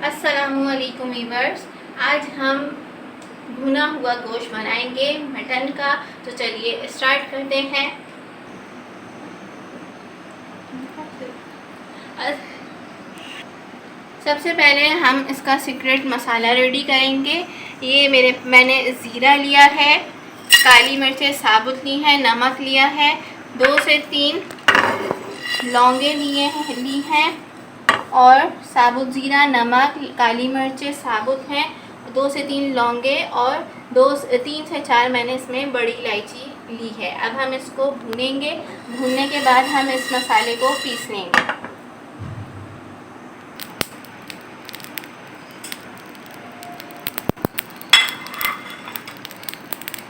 अस्सलामुअलैकुम वीवर्स, आज हम भुना हुआ गोश्त बनाएंगे मटन का। तो चलिए स्टार्ट करते हैं। सबसे पहले हम इसका सीक्रेट मसाला रेडी करेंगे। ये मैंने ज़ीरा लिया है, काली मिर्चें साबुत ली हैं, नमक लिया है, 2 से 3 लौंगे ली हैं और साबुत ज़ीरा, नमक, काली मिर्चें साबुत हैं, 2 से 3 लौंगे और 3 से 4 मैंने इसमें बड़ी इलायची ली है। अब हम इसको भूनेंगे। भूनने के बाद हम इस मसाले को पीस लेंगे।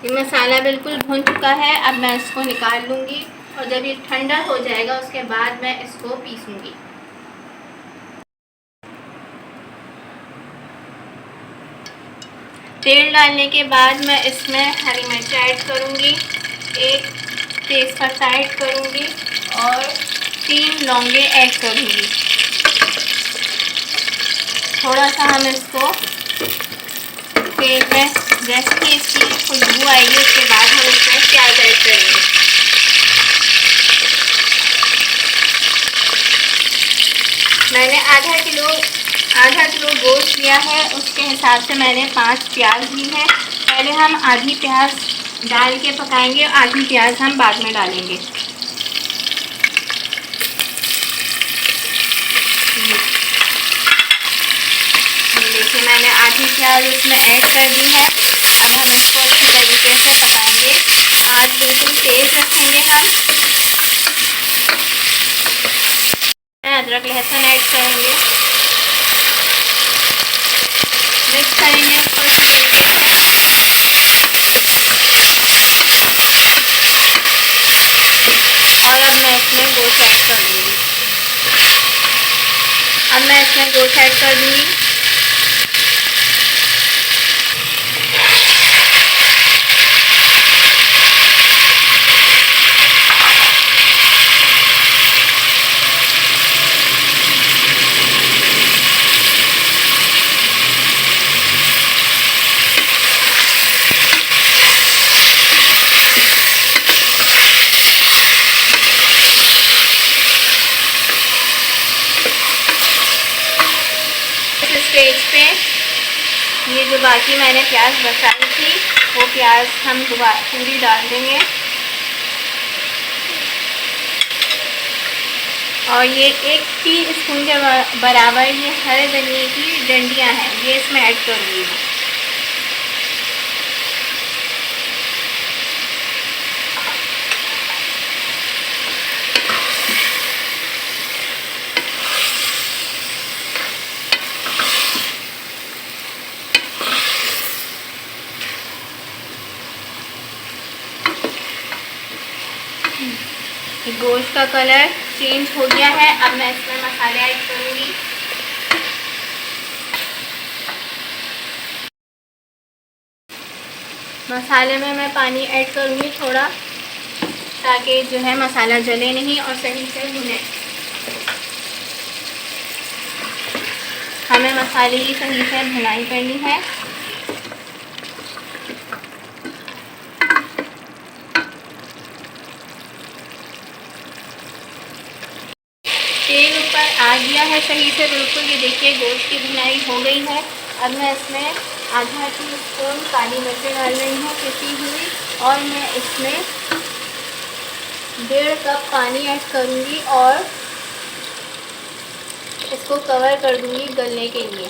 ये मसाला बिल्कुल भुन चुका है। अब मैं इसको निकाल लूँगी और जब ये ठंडा हो जाएगा उसके बाद मैं इसको पीसूँगी। तेल डालने के बाद मैं इसमें हरी मिर्च ऐड करूँगी, 1 तेज़पत्ता ऐड करूँगी और 3 लौंगे ऐड करूँगी। थोड़ा सा हम इसको तेल में जैसे कि इसकी खुशबू आएगी उसके बाद हम इसमें प्याज ऐड करेंगे। मैंने आधा किलो गोश्त लिया है, उसके हिसाब से मैंने 5 प्याज ली है। पहले हम आधी प्याज डाल के पकाएंगे, आधी प्याज हम बाद में डालेंगे। देखिए मैंने आधी प्याज इसमें ऐड कर दी है। अब हम इसको अच्छी तरीके से पकाएंगे। आँच बिल्कुल तेज़ रखेंगे। हम अदरक लहसुन ऐड करेंगे, मिक्स करेंगे इसको अच्छी तरीके से। और अब मैं इसमें गोश्त ऐड कर दूँगी। इस स्टेज पे ये जो बाकी मैंने प्याज बचाई थी वो प्याज हम पूरी डाल देंगे। और ये 1 टीस्पून के बराबर ये हरे धनिए की डंडियाँ हैं, ये इसमें ऐड करूँगी। गोश्त का कलर चेंज हो गया है। अब मैं इसमें मसाले ऐड करूँगी। मसाले में मैं पानी ऐड करूँगी थोड़ा, ताकि जो है मसाला जले नहीं और सही से भुने। हमें मसाले की सही से भुनाई करनी है। तेल ऊपर आ गया है सही से बिल्कुल। ये देखिए गोश्त की भुनाई हो गई है। अब मैं इसमें आधा टीस्पून काली मिर्चें डाल रही हूँ पिसी हुई, और मैं इसमें 1.5 कप पानी ऐड करूँगी और इसको कवर कर दूँगी गलने के लिए।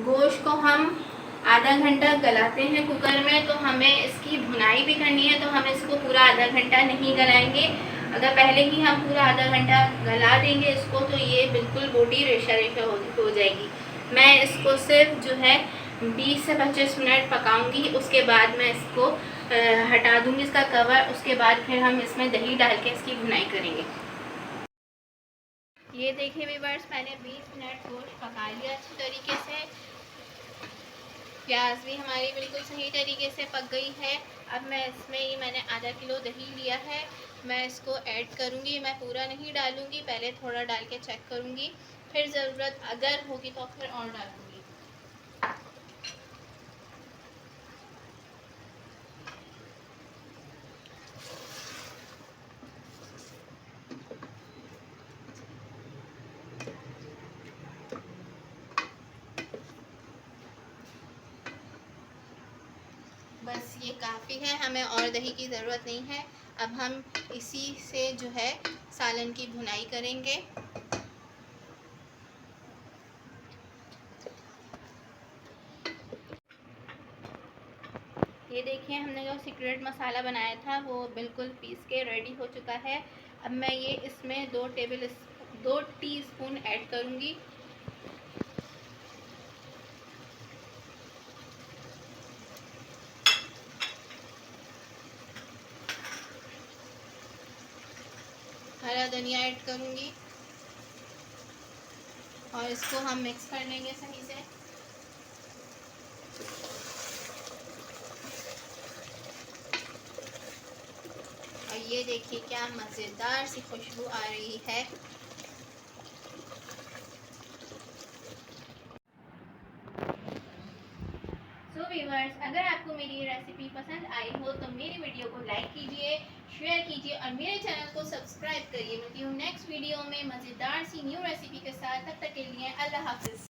गोश्त को हम आधा घंटा गलाते हैं कुकर में, तो हमें इसकी भुनाई भी करनी है, तो हम इसको पूरा आधा घंटा नहीं गलाएंगे। अगर पहले ही हम पूरा आधा घंटा गला देंगे इसको तो ये बिल्कुल बोटी रेशा रेशा हो जाएगी। मैं इसको सिर्फ जो है 20 से 25 मिनट पकाऊंगी। उसके बाद मैं इसको हटा दूंगी इसका कवर। उसके बाद फिर हम इसमें दही डाल के इसकी भुनाई करेंगे। ये देखिए व्यूअर्स, मैंने 20 मिनट गोश्त पका लिया अच्छी तरीके से। प्याज भी हमारी बिल्कुल सही तरीके से पक गई है। अब मैं इसमें ये मैंने आधा किलो दही लिया है, मैं इसको ऐड करूँगी। मैं पूरा नहीं डालूँगी, पहले थोड़ा डाल के चेक करूँगी, फिर ज़रूरत अगर होगी तो फिर और डालूँगी। बस ये काफ़ी है, हमें और दही की ज़रूरत नहीं है। अब हम इसी से जो है सालन की भुनाई करेंगे। ये देखिए, हमने जो सीक्रेट मसाला बनाया था वो बिल्कुल पीस के रेडी हो चुका है। अब मैं ये इसमें 2 टीस्पून ऐड करूँगी। हरा धनिया ऐड करूँगी और इसको हम मिक्स कर लेंगे सही से। और ये देखिए क्या मज़ेदार सी खुशबू आ रही है। सो व्यूअर्स, अगर आपको मेरी ये रेसिपी पसंद आई हो तो मेरी वीडियो को लाइक कीजिए, शेयर कीजिए और मेरे चैनल को सब्सक्राइब करिए। मिलती हूँ नेक्स्ट वीडियो में मज़ेदार सी न्यू रेसिपी के साथ। तब तक के लिए अल्लाह हाफ़िज़।